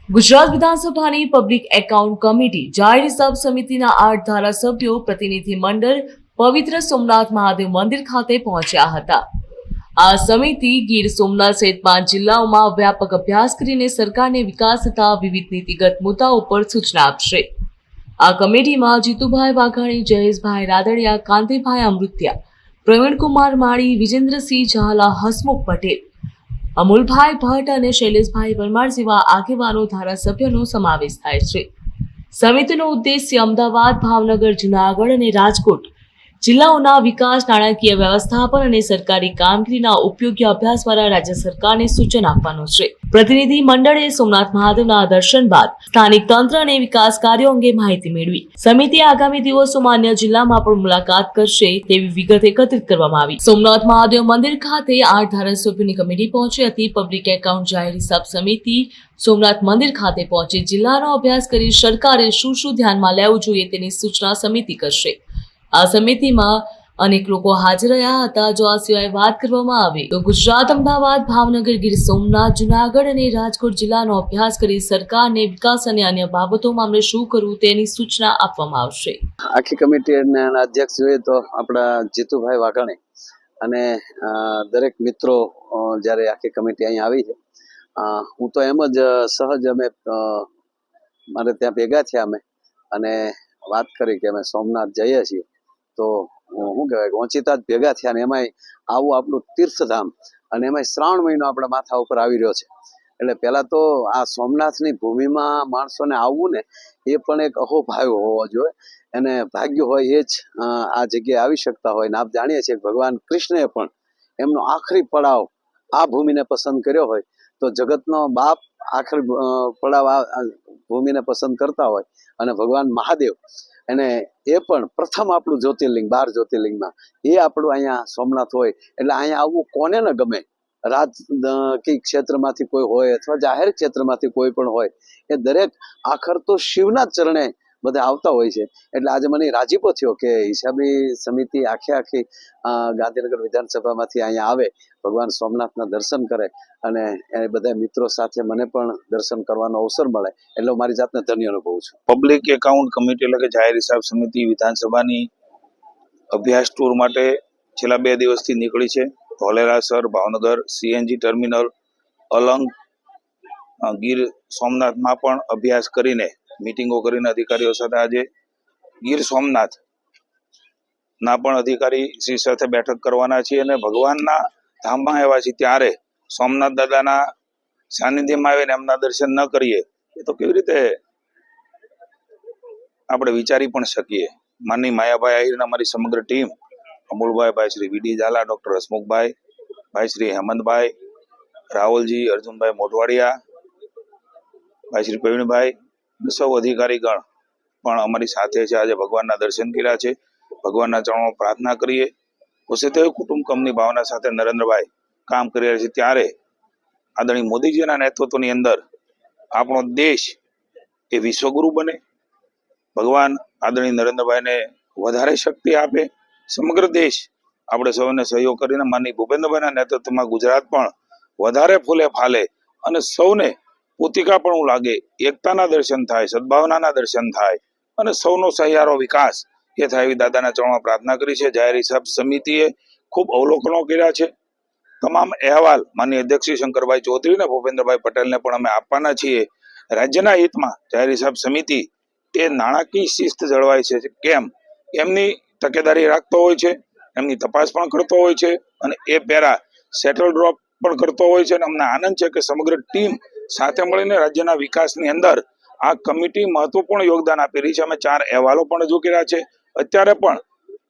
ગુજરાત વિધાનસભાની public account committee જાહેર હિસાબ સમિતિના 8 ધારાસભ્યો પ્રતિનિધિ મંડળ પવિત્ર સોમનાથ મહાદેવ મંદિર ખાતે પહોંચ્યા હતા। આ સમિતિ ગીર સોમનાથ સહિત 5 જિલ્લાઓમાં વ્યાપક અભ્યાસ કરીને સરકારને વિકાસ તથા વિવિધ નીતિગત મુદ્દાઓ પર સૂચના આપશે। આ કમિટીમાં જીતુભાઈ વાઘાણી, જયેશભાઈ રાદડિયા, કાંતિભાઈ અમૃતિયા, પ્રવીણકુમાર માળી, વિજેન્દ્રસિંહ ઝાલા, હસમુખ પટેલ, અમુલભાઈ ભટ્ટ અને શૈલેષભાઈ પરમાર જેવા આગેવાનો ધારાસભ્યોનો સમાવેશ થાય છે। સમિતિનો ઉદ્દેશ્ય અમદાવાદ, ભાવનગર, જૂનાગઢ અને રાજકોટ જિલ્લાઓના વિકાસ, નાણાકીય વ્યવસ્થાપન અને સરકારી કામગીરીના ઉપયોગી અભ્યાસ દ્વારા રાજ્ય સરકારને સૂચન આપવાનો છે। પ્રતિનિધિ મંડળે સોમનાથ મહાદેવના દર્શન બાદ સ્થાનિક તંત્ર અને વિકાસ કાર્યો અંગે માહિતી મેળવી। સમિતિએ આગામી દિવસોમાં અન્ય જિલ્લામાં પણ મુલાકાત કરશે તેવી વિગત એકત્રિત કરવામાં આવી। સોમનાથ મહાદેવ મંદિર ખાતે 8 ધારાસભ્યોની કમિટી પહોંચી હતી। પબ્લિક એકાઉન્ટ જાહેર હિસાબ સમિતિ સોમનાથ મંદિર ખાતે પહોંચી જિલ્લાનો અભ્યાસ કરી સરકારે શું ધ્યાનમાં લેવું જોઈએ તેની સૂચના સમિતિ કરશે। આ સમિતિમાં અનેક લોકો હાજર રહ્યા હતા। જો આ સિવાય વાત કરવામાં આવે તો ગુજરાત, અમદાવાદ, ભાવનગર, ગીર સોમનાથ, જૂનાગઢ અને રાજકોટ જિલ્લાનો અભ્યાસ કરી સરકારને વિકાસ અને અન્ય બાબતોમાં અમને શું કરવું તેની સૂચના આપવામાં આવશે। આખી કમિટીના અધ્યક્ષ જોઈએ તો આપણા જીતુભાઈ વાઘાણી અને દરેક મિત્રો જ્યારે આખી કમિટી અહીં આવી છે, હું તો એમ જ સહજ અમે મારે ત્યાં ભેગા થયા અમે અને વાત કરી કે અમે સોમનાથ જઈએ છીએ તો શું કહેવાય ઓચિતા જ ભેગા થયા ને એમાંય આવું આપણું તીર્થધામ અને એમાંય શ્રાવણ મહિનો આપણા માથા ઉપર આવી રહ્યો છે એટલે પહેલા તો આ સોમનાથની ભૂમિમાં માણસોને આવવું ને એ પણ એક અહોભાવ હોવો જોઈએ અને ભાગ્ય હોય એ જ આ જગ્યાએ આવી શકતા હોય ને આપ જાણીએ છીએ ભગવાન કૃષ્ણએ પણ એમનો આખરી પડાવ આ ભૂમિને પસંદ કર્યો હોય તો જગતનો બાપ આખરી પડાવ આ ભૂમિને પસંદ કરતા હોય અને ભગવાન મહાદેવ અને એ પણ પ્રથમ આપણું જ્યોતિર્લિંગ 12 જ્યોતિર્લિંગમાં એ આપણું અહીંયા સોમનાથ હોય એટલે અહીંયા આવવું કોને ન ગમે। રાજકીય ક્ષેત્રમાંથી કોઈ હોય અથવા જાહેર ક્ષેત્રમાંથી કોઈ પણ હોય એ દરેક આખર તો શિવના જ ચરણે બધા આવતા હોય છે એટલે આજે મને રાજીપો થયો કે હિસાબી સમિતિ આખી ગાંધીનગર વિધાનસભામાંથી અહીંયા આવે, ભગવાન સોમનાથના દર્શન કરે અને એ બધા મિત્રો સાથે મને પણ દર્શન કરવાનો અવસર મળે એટલે હું મારી જાતને ધન્ય અનુભવું છું। પબ્લિક એકાઉન્ટ કમિટી એટલે કે જાહેર હિસાબ સમિતિ વિધાનસભાની અભ્યાસ ટૂર માટે છેલ્લા 2 દિવસથી નીકળી છે। ધોલેરાસર, ભાવનગર, સીએનજી ટર્મિનલ, અલંગ, ગીર સોમનાથમાં પણ અભ્યાસ કરીને મીટિંગો કરીને અધિકારીઓ સાથે આજે ગીર સોમનાથ ના પણ અધિકારી શ્રી સાથે બેઠક કરવાના છીએ અને ભગવાનના ધામમાં આવ્યા છીએ ત્યારે સોમનાથ દાદાના સાનિધ્યમાં આવીને એમના દર્શન ન કરીએ એ તો કેવી રીતે આપણે વિચારી પણ શકીએ। માનની માયાભાઈ આહિર અમારી સમગ્ર ટીમ, અમુલભાઈ, ભાઈ શ્રી વીડી ઝાલા, ડોક્ટર હસમુખભાઈ, ભાઈ શ્રી હેમંતભાઈ, રાહુલજી, અર્જુનભાઈ મોઢવાડિયા, ભાઈ શ્રી પ્રવીણભાઈ, સૌ અધિકારીગણ પણ અમારી સાથે છે। આજે ભગવાનના દર્શન કર્યા છે, ભગવાનના ચરણોમાં પ્રાર્થના કરીએ। વસતે કુટુંબ કમની ભાવના સાથે નરેન્દ્રભાઈ કામ કરી રહ્યા છે ત્યારે આદરણીય મોદીજીના નેતૃત્વની અંદર આપણો દેશ એ વિશ્વગુરુ બને, ભગવાન આદરણીય નરેન્દ્રભાઈને વધારે શક્તિ આપે, સમગ્ર દેશ આપણે સૌને સહયોગ કરીને માનનીય ભૂપેન્દ્રભાઈના નેતૃત્વમાં ગુજરાત પણ વધારે ફૂલે ફાલે અને સૌને પોતિકાપણું લાગે, એકતાના દર્શન થાય, સદભાવનાના દર્શન થાય અને સૌનો સહિયારો વિકાસ એ થાય એવી દાદાના ચરણોમાં પ્રાર્થના કરી છે। જાહેર હિસાબ સમિતિએ ખૂબ અવલોકનો કર્યા છે। તમામ અહેવાલ માનનીય અધ્યક્ષ શ્રી શંકરભાઈ ચૌધરી અને ભૂપેન્દ્રભાઈ પટેલને પણ અમે આપવાના છીએ। રાજ્યના હિતમાં જાહેર હિસાબ સમિતિ એ નાણાકીય શિસ્ત જળવાય છે કેમ એમની તકેદારી રાખતો હોય છે, એમની તપાસ પણ કરતો હોય છે અને એ પહેલા સેટલ ડ્રોપ પણ કરતો હોય છે અને અમને આનંદ છે કે સમગ્ર ટીમ સાથે મળીને રાજ્યના વિકાસની અંદર આ કમિટી મહત્વપૂર્ણ યોગદાન આપી રહી છે। અમે 4 અહેવાલો પણ રજૂ કર્યા છે। અત્યારે પણ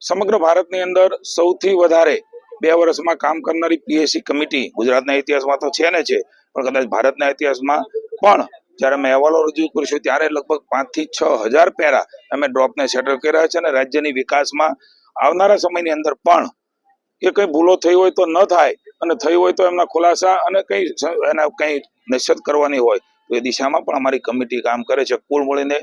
સમગ્ર ભારતની અંદર સૌથી વધારે 2 વર્ષમાં કામ કરનારી પીએસસી કમિટી ગુજરાતના ઇતિહાસમાં તો છે ને છે, પણ કદાચ ભારતના ઇતિહાસમાં પણ જ્યારે અમે અહેવાલો રજૂ કરીશું ત્યારે લગભગ 5 થી 6 હજાર પેરા અમે ડ્રોપને સેટલ કર્યા છે અને રાજ્યની વિકાસમાં આવનારા સમયની અંદર પણ એ કંઈ ભૂલો થઈ હોય તો ન થાય અને થઈ હોય તો એમના ખુલાસા અને કંઈ નિશ્ચિત કરવાની હોય તો એ દિશામાં પણ અમારી કમિટી કામ કરે છે। કુલ મળીને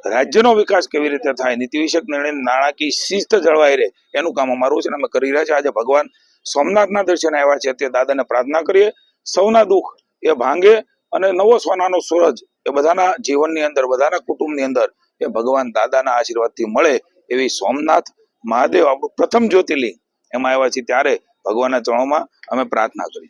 રાજ્યનો વિકાસ કેવી રીતે થાય, નીતિ વિષયક નિર્ણય, નાણાકીય શિસ્ત જળવાઈ રહે એનું કામ અમારું છે અને અમે કરી રહ્યા છીએ। આજે ભગવાન સોમનાથના દર્શન આવ્યા છે તે દાદાને પ્રાર્થના કરીએ સૌના દુઃખ એ ભાંગે અને નવો સોનાનો સૂરજ એ એ બધાના જીવનની અંદર, બધાના કુટુંબની અંદર એ ભગવાન દાદાના આશીર્વાદથી મળે એવી સોમનાથ મહાદેવ આપણું પ્રથમ જ્યોતિર્લિંગ એમાં આવ્યા છીએ ત્યારે ભગવાનના ચરણોમાં અમે પ્રાર્થના કરી છે.